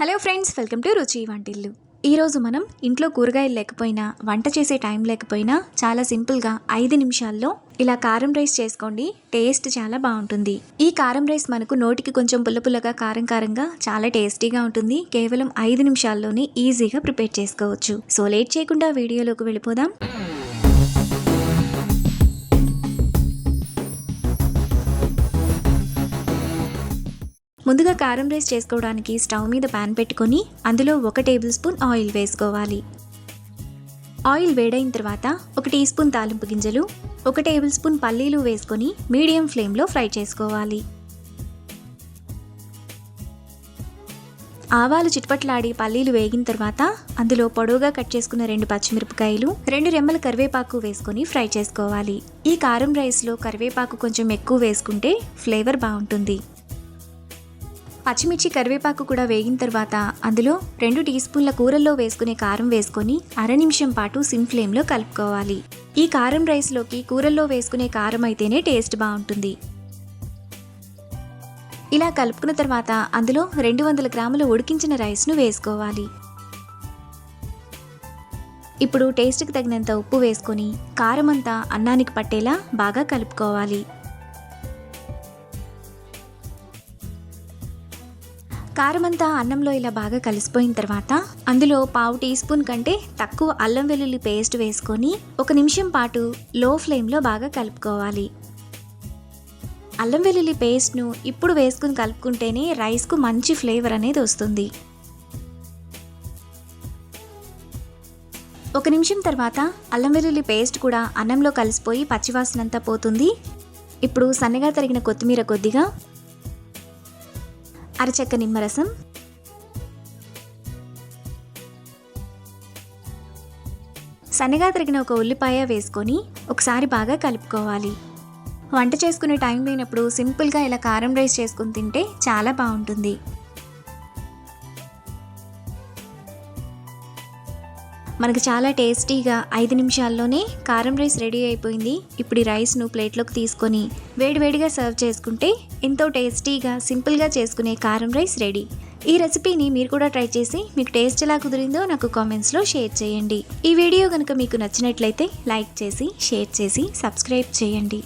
Hello friends, welcome to రుచి వంటిల్లు. ఈరోజు మనం ఇంట్లో కూరగాయలు లేకపోయినా, వంట చేసే టైం లేకపోయినా చాలా సింపుల్గా 5 నిమిషాల్లో ఇలా కారం రైస్ చేసుకోండి. టేస్ట్ చాలా బాగుంటుంది. ఈ కారం రైస్ మనకు నోటికి కొంచెం పుల్లపుల్లగా, కారం కారంగా చాలా టేస్టీగా ఉంటుంది. కేవలం 5 నిమిషాల్లోనే ఈజీగా ప్రిపేర్ చేసుకోవచ్చు. సో లేట్ చేయకుండా వీడియోలోకి వెళ్ళిపోదాం. ముందుగా కారం రైస్ చేసుకోవడానికి స్టవ్ మీద ప్యాన్ పెట్టుకొని అందులో 1 టేబుల్ స్పూన్ ఆయిల్ వేసుకోవాలి. ఆయిల్ వేడైన తర్వాత 1 టీ స్పూన్ తాలింపు గింజలు, 1 టేబుల్ స్పూన్ పల్లీలు వేసుకొని మీడియం ఫ్లేమ్లో ఫ్రై చేసుకోవాలి. ఆవాలు చిట్పట్లాడి పల్లీలు వేగిన తర్వాత అందులో పొడవుగా కట్ చేసుకున్న 2 పచ్చిమిరపకాయలు, 2 రెమ్మల కరివేపాకు వేసుకొని ఫ్రై చేసుకోవాలి. ఈ కారం రైస్లో కరివేపాకు కొంచెం ఎక్కువ వేసుకుంటే ఫ్లేవర్ బాగుంటుంది. పచ్చిమిర్చి, కరివేపాకు కూడా వేగిన తర్వాత అందులో 2 టీ స్పూన్ల కూరల్లో వేసుకునే కారం వేసుకొని అర నిమిషం పాటు సిమ్ ఫ్లేమ్లో కలుపుకోవాలి. ఈ కారం రైస్లోకి కూరల్లో వేసుకునే కారం అయితేనే టేస్ట్ బాగుంటుంది. ఇలా కలుపుకున్న తర్వాత అందులో 200 గ్రాముల ఉడికించిన రైస్ను వేసుకోవాలి. ఇప్పుడు టేస్ట్కి తగినంత ఉప్పు వేసుకొని కారం అంతా అన్నానికి పట్టేలా బాగా కలుపుకోవాలి. కారం అంతా అన్నంలో ఇలా బాగా కలిసిపోయిన తర్వాత అందులో పావు టీ స్పూన్ కంటే తక్కువ అల్లం వెల్లుల్లి పేస్ట్ వేసుకొని 1 నిమిషం పాటు లో ఫ్లేమ్లో బాగా కలుపుకోవాలి. అల్లం వెల్లుల్లి పేస్ట్ను ఇప్పుడు వేసుకుని కలుపుకుంటేనే రైస్కు మంచి ఫ్లేవర్ అనేది వస్తుంది. 1 నిమిషం తర్వాత అల్లం వెల్లుల్లి పేస్ట్ కూడా అన్నంలో కలిసిపోయి పచ్చివాసనంతా పోతుంది. ఇప్పుడు సన్నగా తరిగిన కొత్తిమీర కొద్దిగా, అరచెక్క నిమ్మరసం, సన్నగా తరిగిన 1 ఉల్లిపాయ వేసుకొని ఒకసారి బాగా కలుపుకోవాలి. వంట చేసుకునే టైం లేనప్పుడు సింపుల్గా ఇలా కారం రైస్ చేసుకుని తింటే చాలా బాగుంటుంది. మనకు చాలా టేస్టీగా 5 నిమిషాల్లోనే కారం రైస్ రెడీ అయిపోయింది. ఇప్పుడు ఈ రైస్ను ప్లేట్లోకి తీసుకొని వేడివేడిగా సర్వ్ చేసుకుంటే ఎంతో టేస్టీగా, సింపుల్గా చేసుకునే కారం రైస్ రెడీ. ఈ రెసిపీని మీరు కూడా ట్రై చేసి మీకు టేస్ట్ ఎలా కుదిరిందో నాకు కామెంట్స్లో షేర్ చేయండి. ఈ వీడియో కనుక మీకు నచ్చినట్లయితే లైక్ చేసి, షేర్ చేసి, సబ్స్క్రైబ్ చేయండి.